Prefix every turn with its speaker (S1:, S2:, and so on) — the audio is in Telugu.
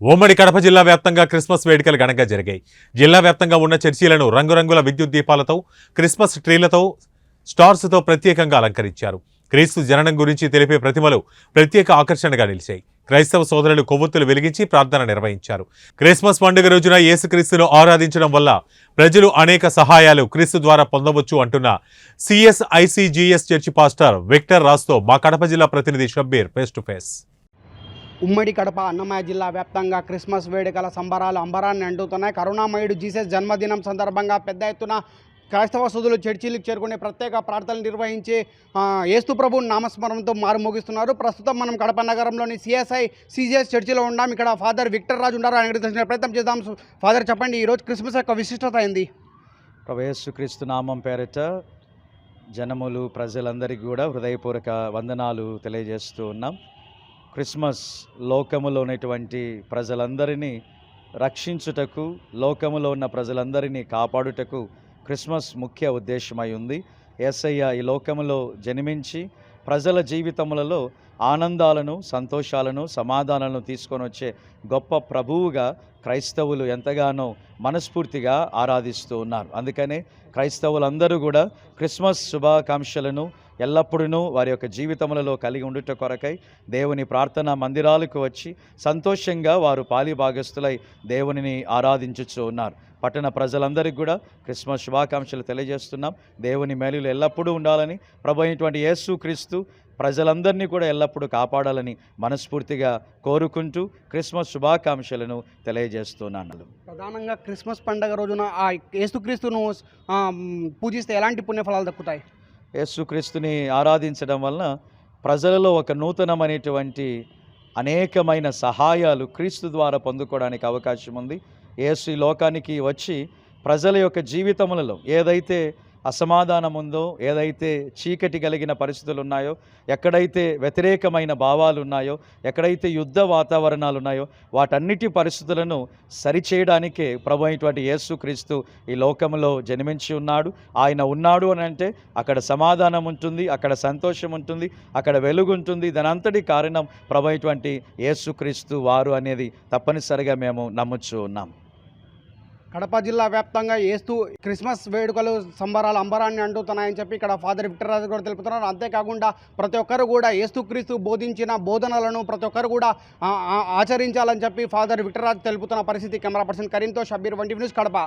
S1: ఉమ్మడి కడప జిల్లా వ్యాప్తంగా క్రిస్మస్ వేడుకలు ఘనంగా జరిగాయి. జిల్లా వ్యాప్తంగా ఉన్న చర్చిలను రంగురంగుల విద్యుత్ దీపాలతో, క్రిస్మస్ ట్రీలతో, స్టార్స్తో ప్రత్యేకంగా అలంకరించారు. క్రీస్తు జననం గురించి తెలిపే ప్రతిమలు ప్రత్యేక ఆకర్షణగా నిలిచాయి. క్రైస్తవ సోదరులు కొవ్వొత్తులు వెలిగించి ప్రార్థన నిర్వహించారు. క్రిస్మస్ పండుగ రోజున యేసుక్రీస్తును ఆరాధించడం వల్ల ప్రజలు అనేక సహాయాలు క్రీస్తు ద్వారా పొందవచ్చు అంటున్న సిఎస్ఐసిజిఎస్ చర్చి పాస్టర్ విక్టర్ రాజ్తో మా కడప జిల్లా ప్రతినిధి షబ్బీర్ ఫేస్ టు ఫేస్.
S2: ఉమ్మడి కడప అన్నమయ్య జిల్లా వ్యాప్తంగా క్రిస్మస్ వేడుకల సంబరాలు అంబరాన్ని అంటుతున్నాయి. కరుణామయుడు జీసస్ జన్మదినం సందర్భంగా పెద్ద ఎత్తున క్రైస్తవ సోదరులు చర్చిలకు చేరుకునే ప్రత్యేక ప్రార్థనలు నిర్వహించి యేసు ప్రభు నామస్మరణతో మారుమోగిస్తున్నారు. ప్రస్తుతం మనం కడప నగరంలోని సిఎస్ఐ చర్చిలో ఉన్నాం. ఇక్కడ ఫాదర్ విక్టర్ రాజ్ ఉన్నారు. ఆయన తెలిసిన ప్రయత్నం చేద్దాం. ఫాదర్ చెప్పండి, ఈరోజు క్రిస్మస్ యొక్క విశిష్టత ఏంది?
S3: ప్రభు యేసుక్రీస్తు నామం పేరిట జనములు ప్రజలందరికీ కూడా హృదయపూర్వక వందనాలు తెలియజేస్తూ ఉన్నాం. క్రిస్మస్ లోకములో ఉన్నటువంటి ప్రజలందరినీ రక్షించుటకు, లోకములో ఉన్న ప్రజలందరినీ కాపాడుటకు క్రిస్మస్ ముఖ్య ఉద్దేశమై ఉంది. యేసయ్య ఈ లోకములో జన్మించి ప్రజల జీవితములలో ఆనందాలను, సంతోషాలను, సమాధానాలను తీసుకొని వచ్చే గొప్ప ప్రభువుగా క్రైస్తవులు ఎంతగానో మనస్ఫూర్తిగా ఆరాధిస్తూ ఉన్నారు. అందుకనే క్రైస్తవులందరూ కూడా క్రిస్మస్ శుభాకాంక్షలను ఎల్లప్పుడూ వారి యొక్క జీవితములలో కలిగి ఉండుట కొరకై దేవుని ప్రార్థనా మందిరాలకు వచ్చి సంతోషంగా వారు పాలిభాగస్తులై దేవునిని ఆరాధించుచూ ఉన్నారు. పట్టణ ప్రజలందరికీ కూడా క్రిస్మస్ శుభాకాంక్షలు తెలియజేస్తున్నాం. దేవుని మేలులు ఎల్లప్పుడూ ఉండాలని, ప్రభు అయినటువంటి యేసుక్రీస్తు ప్రజలందరినీ కూడా ఎల్లప్పుడూ కాపాడాలని మనస్ఫూర్తిగా కోరుకుంటూ క్రిస్మస్ శుభాకాంక్షలను తెలియజేస్తున్నాను.
S2: ప్రధానంగా క్రిస్మస్ పండుగ రోజున ఆ యేసుక్రీస్తును పూజిస్తే ఎలాంటి పుణ్యఫలాలు దక్కుతాయి?
S3: యేసుక్రీస్తుని ఆరాధించడం వలన ప్రజలలో ఒక నూతనమైనటువంటి అనేకమైన సహాయాలు క్రీస్తు ద్వారా పొందుకోవడానికి అవకాశం ఉంది. యేసు ఈ లోకానికి వచ్చి ప్రజల యొక్క జీవితములలో ఏదైతే అసమాధానం ఉందో, ఏదైతే చీకటి కలిగిన పరిస్థితులు ఉన్నాయో, ఎక్కడైతే వ్యతిరేకమైన భావాలు ఉన్నాయో, ఎక్కడైతే యుద్ధ వాతావరణాలు ఉన్నాయో, వాటన్నిటి పరిస్థితులను సరిచేయడానికే ప్రభు అయినటువంటి యేసుక్రీస్తు ఈ లోకంలో జన్మించి ఉన్నాడు. ఆయన ఉన్నాడు అని అంటే అక్కడ సమాధానం ఉంటుంది, అక్కడ సంతోషం ఉంటుంది, అక్కడ వెలుగు ఉంటుంది. దానంతటి కారణం ప్రభు అయినటువంటి యేసుక్రీస్తు వారు అనేది తప్పనిసరిగా మేము నమ్ముచూ ఉన్నాం.
S2: కడప జిల్లా వ్యాప్తంగా క్రిస్మస్ వేడుకలు సంబరాలు అంబరాన్ని అంటున్నాయని చెప్పి ఇక్కడ ఫాదర్ విక్టర్ రాజ్ కూడా తెలుపుతున్నారు. అంతేకాకుండా ప్రతి ఒక్కరు కూడా యేసుక్రీస్తు బోధించిన బోధనలను ప్రతి ఒక్కరు కూడా ఆచరించాలని చెప్పి ఫాదర్ విక్టర్ రాజ్ తెలుపుతున్న పరిస్థితి. కెమెరా పర్సన్ కరీంతో షబ్బీర్, 1 న్యూస్, కడప.